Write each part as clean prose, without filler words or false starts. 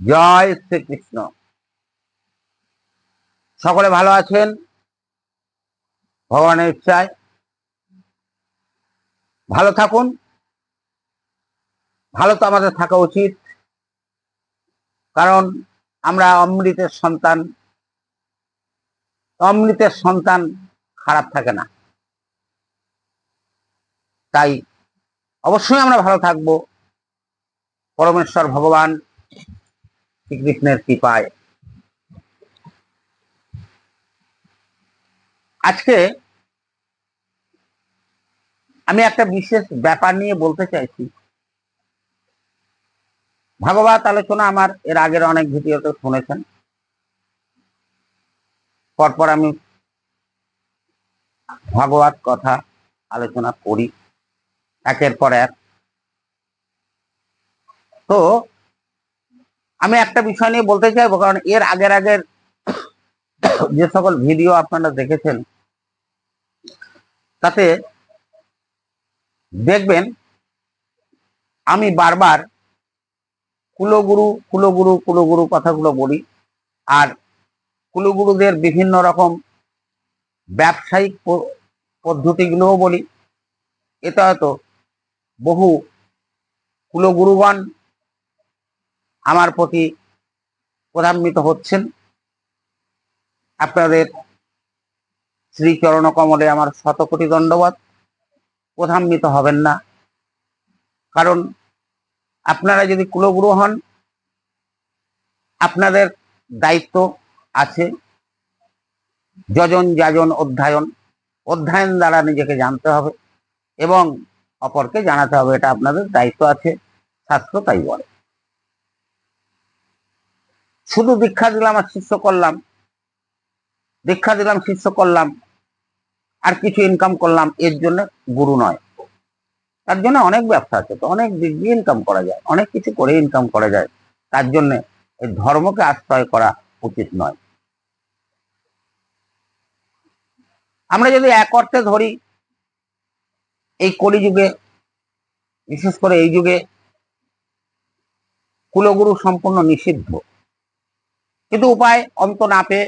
জয় শ্রীকৃষ্ণ। সকলে ভালো আছেন ভগবানের ইচ্ছায়। ভালো থাকুন, ভালো তো আমাদের থাকা উচিত, কারণ আমরা অমৃতের সন্তান। অমৃতের সন্তান খারাপ থাকে না, তাই অবশ্যই আমরা ভালো থাকবো পরমেশ্বর ভগবান শ্রীকৃষ্ণের কৃপায়। আজকে আমি একটা বিশেষ ব্যাপার নিয়ে বলতে চাইছি। ভাগবত আলোচনা আমার এর আগের অনেক ভিডিওতে শুনেছেন, পরপর আমি ভাগবত কথা আলোচনা করি একের পর এক। তো আমি একটা বিষয় নিয়ে বলতে চাইবো, কারণ এর আগের যে সকল ভিডিও আপনারা দেখেছেন তাতে দেখবেন আমি বারবার কুলগুরু কুলগুরু কুলগুরু কথাগুলো বলি, আর কুলগুরুদের বিভিন্ন রকম ব্যবসায়িক পদ্ধতিগুলোও বলি। এটা হয়তো বহু কুলগুরুগণ আমার প্রতি প্রধান্বিত হচ্ছেন। আপনাদের শ্রীচরণ কমলে আমার শতকোটি দণ্ডবত। প্রধান্বিত হবেন না, কারণ আপনারা যদি কুলগুরু হন, আপনাদের দায়িত্ব আছে যজন যাজন অধ্যয়ন। অধ্যয়ন দ্বারা নিজেকে জানতে হবে এবং অপরকে জানাতে হবে, এটা আপনাদের দায়িত্ব আছে, শাস্ত্র তাই বলে। শুধু দীক্ষা দিলাম আর শিষ্য করলাম, দীক্ষা দিলাম শিষ্য করলাম আর কিছু ইনকাম করলাম, এর জন্য গুরু নয়। তার জন্য অনেক ব্যবসা আছে, তো অনেক দিক দিয়ে ইনকাম করা যায়, অনেক কিছু করে ইনকাম করা যায়। তার জন্য এই ধর্মকে আশ্রয় করা উচিত নয়। আমরা যদি এক অর্থে ধরি, এই কলিযুগে, বিশেষ করে এই যুগে কুলগুরু সম্পূর্ণ নিষিদ্ধ, কিন্তু উপায় অন্ত না পেয়ে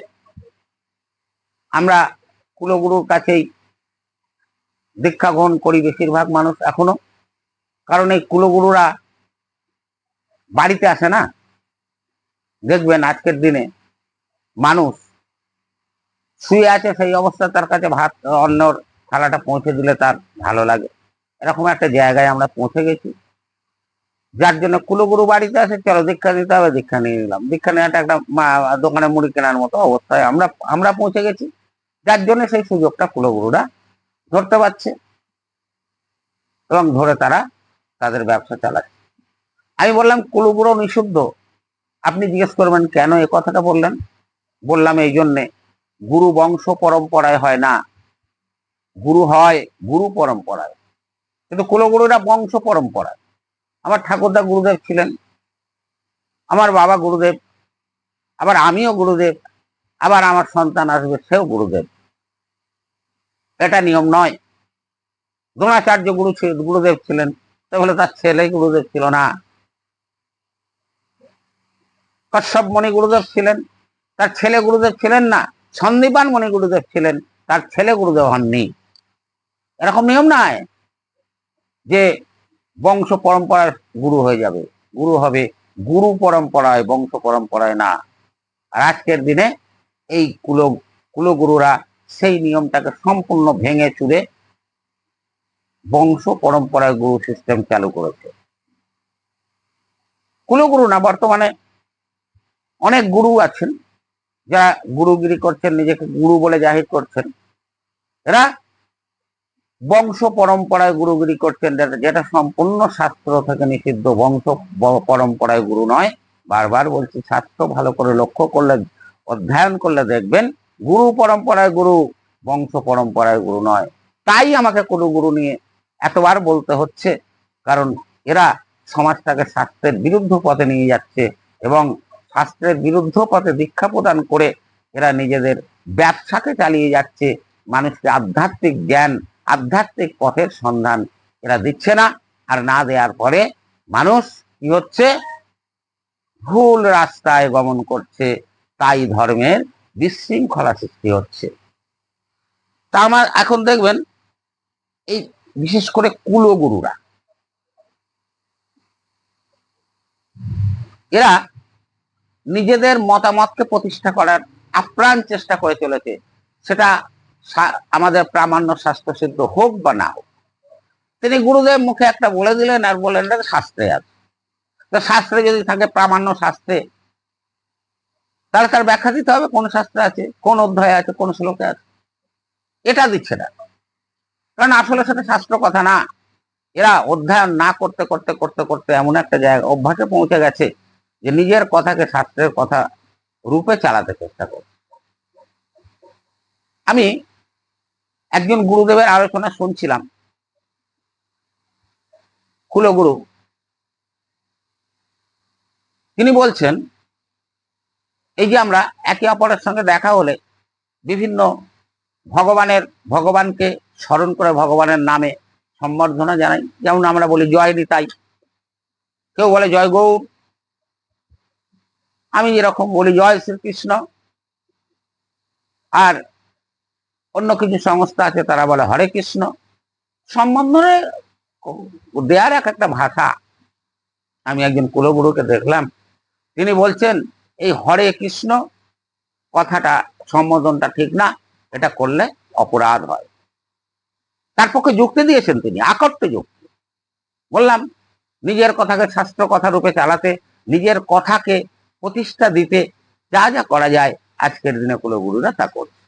আমরা কুলগুরুর কাছেই দীক্ষা গ্রহণ করি বেশিরভাগ মানুষ এখনো। কারণ এই কুলগুরুরা বাড়িতে আসে না। দেখবেন আজকের দিনে মানুষ শুয়ে আছে, সেই অবস্থা তার কাছে ভাত অন্যর থালাটা পৌঁছে দিলে তার ভালো লাগে। এরকম একটা জায়গায় আমরা পৌঁছে গেছি, যার জন্য কুলগুরু বাড়িতে আসে, চলো দীক্ষা দিতে হবে, দীক্ষা নিয়ে নিলাম। দীক্ষা নেওয়াটা একটা দোকানে মুড়ি কেনার মতো অবস্থায় আমরা আমরা পৌঁছে গেছি, যার জন্য সেই সুযোগটা কুলগুরুরা ধরতে পারছে এবং ধরে তারা তাদের ব্যবসা চালাচ্ছে। আমি বললাম কুলগুরু নিষিদ্ধ। আপনি জিজ্ঞেস করবেন কেন এ কথাটা বললেন। বললাম এই জন্যে, গুরু বংশ পরম্পরায় হয় না, গুরু হয় গুরু পরম্পরায়। কিন্তু কুলগুরুরা বংশ পরম্পরায়। আমার ঠাকুরদা গুরুদেব ছিলেন, আমার বাবা গুরুদেব, আবার আমিও গুরুদেব, আবার আমার সন্তান আসবে সেও গুরুদেব। এটা নিয়ম নয়। দ্রোণাচার্য গুরুদেব ছিলেন, তাহলে তার ছেলে গুরুদেব ছিল না। কশ্যপ মণি গুরুদেব ছিলেন, তার ছেলে গুরুদেব ছিলেন না। সন্দীপান মণি গুরুদেব ছিলেন, তার ছেলে গুরুদেব হননি। এরকম নিয়ম নয় যে বংশ পরম্পরার গুরু হয়ে যাবে। গুরু হবে গুরু পরম্পরায়, বংশ পরম্পরায় না। আর আজকের দিনে এই কুলগুরুরা সেই নিয়মটাকে সম্পূর্ণ ভেঙে চুরে বংশ পরম্পরায় গুরু সিস্টেম চালু করেছে। কুলগুরু না, বর্তমানে অনেক গুরু আছেন যারা গুরুগিরি করছেন, নিজেকে গুরু বলে জাহির করছেন। এরা বংশ পরম্পরায় গুরুগিরি করছেন, যেটা সম্পূর্ণ শাস্ত্র থেকে নিষিদ্ধ। বংশ পরম্পরায় গুরু নয়। বারবার বলছি, শাস্ত্র ভালো করে লক্ষ্য করলে, অধ্যয়ন করলে দেখবেন গুরু পরম্পরায় গুরু, বংশ পরম্পরায় গুরু নয়। তাই আমাকে কুলগুরু নিয়ে এতবার বলতে হচ্ছে, কারণ এরা সমাজটাকে শাস্ত্রের বিরুদ্ধ পথে নিয়ে যাচ্ছে এবং শাস্ত্রের বিরুদ্ধ পথে দীক্ষা প্রদান করে এরা নিজেদের ব্যবসাকে চালিয়ে যাচ্ছে। মানুষকে আধ্যাত্মিক জ্ঞান, আধ্যাত্মিক পথের সন্ধান এরা দিচ্ছে না। আর না দেওয়ার পরে মানুষ কি হচ্ছে, ভুল রাস্তায় গমন করছে, তাই ধর্মের বিশৃঙ্খলা সৃষ্টি হচ্ছে। তা আমার এখন দেখবেন এই বিশেষ করে কুলগুরুরা, এরা নিজেদের মতামতকে প্রতিষ্ঠা করার আপ্রাণ চেষ্টা করে চলেছে, সেটা আমাদের প্রামাণ্য শাস্ত্র সিদ্ধ হোক বা না হোক। তিনি গুরুদেব মুখে একটা বলে দিলেন আর বললেন শাস্ত্রে আছে। তো শাস্ত্রে যদি থাকে, প্রামাণ্য শাস্ত্রে, তাহলে তার ব্যাখ্যা দিতে হবে কোন শাস্ত্রে আছে, কোন অধ্যায়ে আছে, কোন শ্লোকে আছে। এটা দিচ্ছে না, কারণ আসলে সেটা শাস্ত্র কথা না। এরা অধ্যয়ন না করতে করতে করতে করতে এমন একটা জায়গা অভ্যাসে পৌঁছে গেছে যে নিজের কথাকে শাস্ত্রের কথা রূপে চালাতে চেষ্টা করে। আমি একজন গুরুদেবের আলোচনা শুনছিলাম, কুলগুরু। তিনি বলছেন, এই যে আমরা একে অপরের সঙ্গে দেখা হলে বিভিন্ন ভগবানকে স্মরণ করে ভগবানের নামে সম্বর্ধনা জানাই, যেমন আমরা বলি জয় নিতাই, কেউ বলে জয় গৌর, আমি যেরকম বলি জয় শ্রীকৃষ্ণ, আর অন্য কিছু সংস্থা আছে তারা বলে হরে কৃষ্ণ। সম্বন্ধনে দেয়ার এক একটা ভাষা। আমি একজন কুলগুরুকে দেখলাম, তিনি বলছেন এই হরে কৃষ্ণ কথাটা, সম্বোধনটা ঠিক না, এটা করলে অপরাধ হয়। তার পক্ষে যুক্তি দিয়েছেন তিনি, আকট্ট যুক্তি। বললাম, নিজের কথাকে শাস্ত্র কথা রূপে চালাতে, নিজের কথাকে প্রতিষ্ঠা দিতে যা যা করা যায় আজকের দিনে কুলগুরুরা তা করছে।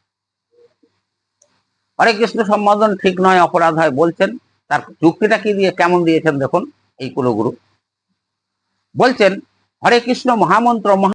হরে কৃষ্ণ সম্বোধন ঠিক নয়, অপরাধ হয় বলছেন। তার যুক্তিটা কি দিয়ে, কেমন দিয়েছেন দেখুন। এই কুলগুরু বলছেন, হরে কৃষ্ণ মহামন্ত্র